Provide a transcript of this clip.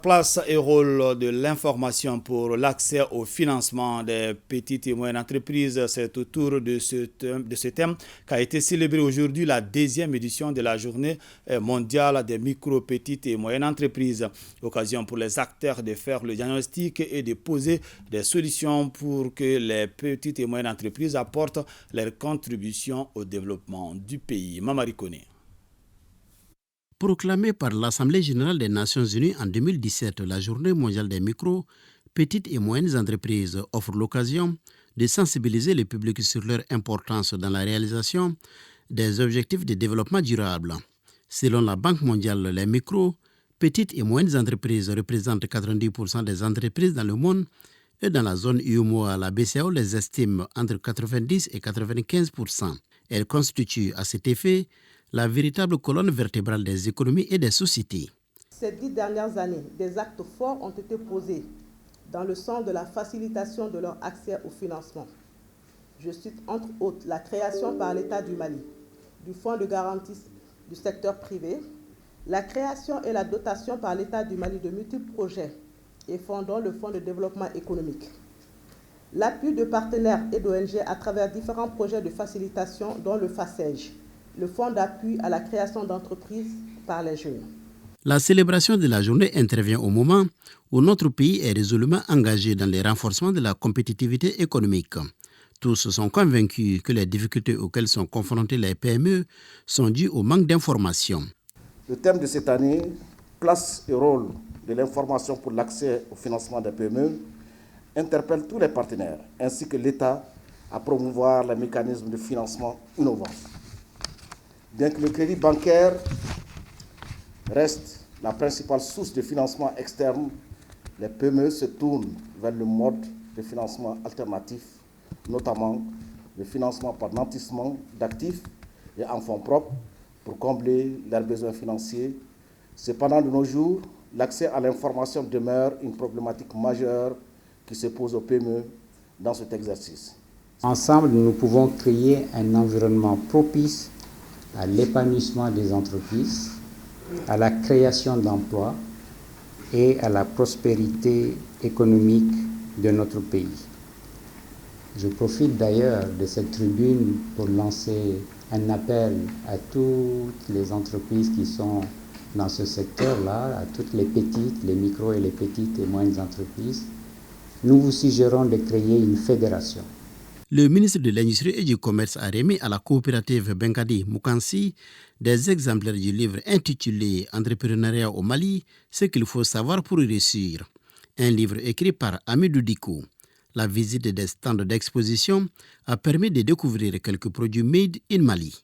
place et rôle de l'information pour l'accès au financement des petites et moyennes entreprises, c'est autour de ce thème qu'a été célébrée aujourd'hui la 10e édition de la journée mondiale des micro, petites et moyennes entreprises. Occasion pour les acteurs de faire le diagnostic et de poser des solutions pour que les petites et moyennes entreprises apportent leur contribution au développement du pays. Mamari Kone. Proclamée par l'Assemblée générale des Nations unies en 2017, la Journée mondiale des micro, petites et moyennes entreprises offre l'occasion de sensibiliser le public sur leur importance dans la réalisation des objectifs de développement durable. Selon la Banque mondiale, les micro, petites et moyennes entreprises représentent 90% des entreprises dans le monde et dans la zone UEMOA, la BCAO les estime entre 90 et 95%. Elles constituent à cet effet la véritable colonne vertébrale des économies et des sociétés. Ces 10 dernières années, des actes forts ont été posés dans le sens de la facilitation de leur accès au financement. Je cite entre autres la création par l'État du Mali du Fonds de garantie du secteur privé, la création et la dotation par l'État du Mali de multiples projets et fonds dont le Fonds de développement économique, l'appui de partenaires et d'ONG à travers différents projets de facilitation dont le FACEJ, le Fonds d'appui à la création d'entreprises par les jeunes. La célébration de la journée intervient au moment où notre pays est résolument engagé dans le renforcement de la compétitivité économique. Tous sont convaincus que les difficultés auxquelles sont confrontées les PME sont dues au manque d'information. Le thème de cette année, place et rôle de l'information pour l'accès au financement des PME, interpelle tous les partenaires ainsi que l'État à promouvoir les mécanismes de financement innovants. Bien que le crédit bancaire reste la principale source de financement externe, les PME se tournent vers le mode de financement alternatif, notamment le financement par nantissement d'actifs et en fonds propres pour combler leurs besoins financiers. Cependant, de nos jours, l'accès à l'information demeure une problématique majeure qui se pose aux PME dans cet exercice. Ensemble, nous pouvons créer un environnement propice à l'épanouissement des entreprises, à la création d'emplois et à la prospérité économique de notre pays. Je profite d'ailleurs de cette tribune pour lancer un appel à toutes les entreprises qui sont dans ce secteur-là, à toutes les petites, les micros et les petites et moyennes entreprises. Nous vous suggérons de créer une fédération. Le ministre de l'Industrie et du Commerce a remis à la coopérative Benkadi Mukansi des exemplaires du livre intitulé « Entrepreneuriat au Mali, ce qu'il faut savoir pour réussir ». Un livre écrit par Amidou Diko. La visite des stands d'exposition a permis de découvrir quelques produits made in Mali.